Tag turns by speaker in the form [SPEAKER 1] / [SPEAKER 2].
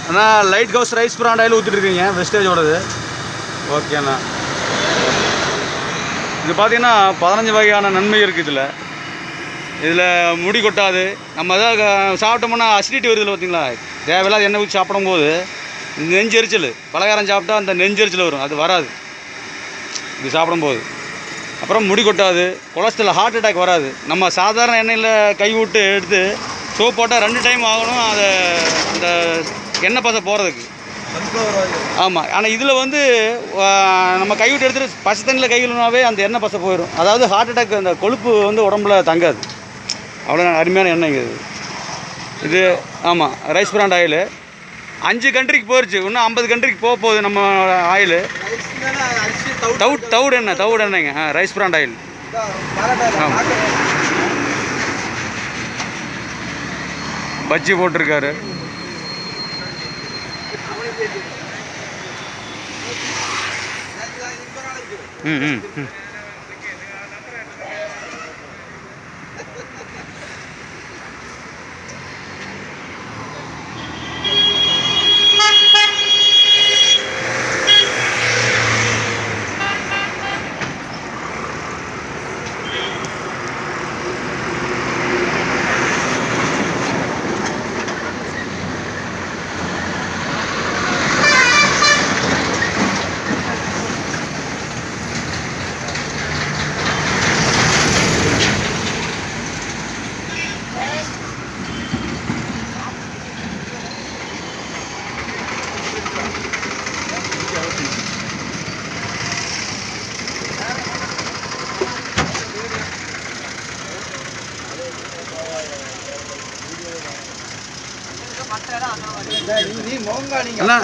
[SPEAKER 1] அண்ணா light house rice brand oil ஊற்றிட்டுருக்கீங்க வெஸ்டேஜோடது. ஓகேண்ணா. இது பார்த்தீங்கன்னா 15 வகையான நன்மை இருக்குது இதில் முடி கொட்டாது. நம்ம எதாவது சாப்பிட்டோம்னா அசிடிட்டி வருதில்ல பார்த்தீங்களா, தேவையில்லாத எண்ணெய் ஊற்றி சாப்பிடும்போது நெஞ்செரிச்சல், பலகாரம் சாப்பிட்டா அந்த நெஞ்செரிச்சல் வரும், அது வராது இது சாப்பிடும்போது. அப்புறம் முடி கொட்டாது, கொலஸ்ட்ரால், ஹார்ட் அட்டாக் வராது. நம்ம சாதாரண எண்ணெயில் கை விட்டு எடுத்து சோப் போட்டால் 2 டைம் ஆகணும் அதை அந்த எண்ணெய் பசை போகிறதுக்கு. ஆமாம். ஆனால் இதில் வந்து நம்ம கை விட்டு எடுத்துகிட்டு பசை தண்ணியில் கை கழுவினாவே அந்த எண்ணெய் பசை போயிடும். அதாவது ஹார்ட் அட்டாக், அந்த கொழுப்பு வந்து உடம்புல தங்காது. அவ்வளோ அருமையான எண்ணெய் இது. ஆமாம், ரைஸ் பிராண்ட் ஆயில் 5 கண்ட்ரிக்கு போயிடுச்சு, இன்னும் 50 கண்ட்ரிக்கு போக போகுது நம்ம ஆயில். தவுடு எண்ணெய்ங்க. Rice brand oil. ஆமாம். பஜ்ஜி போட்டிருக்காரு. ம். அண்ணா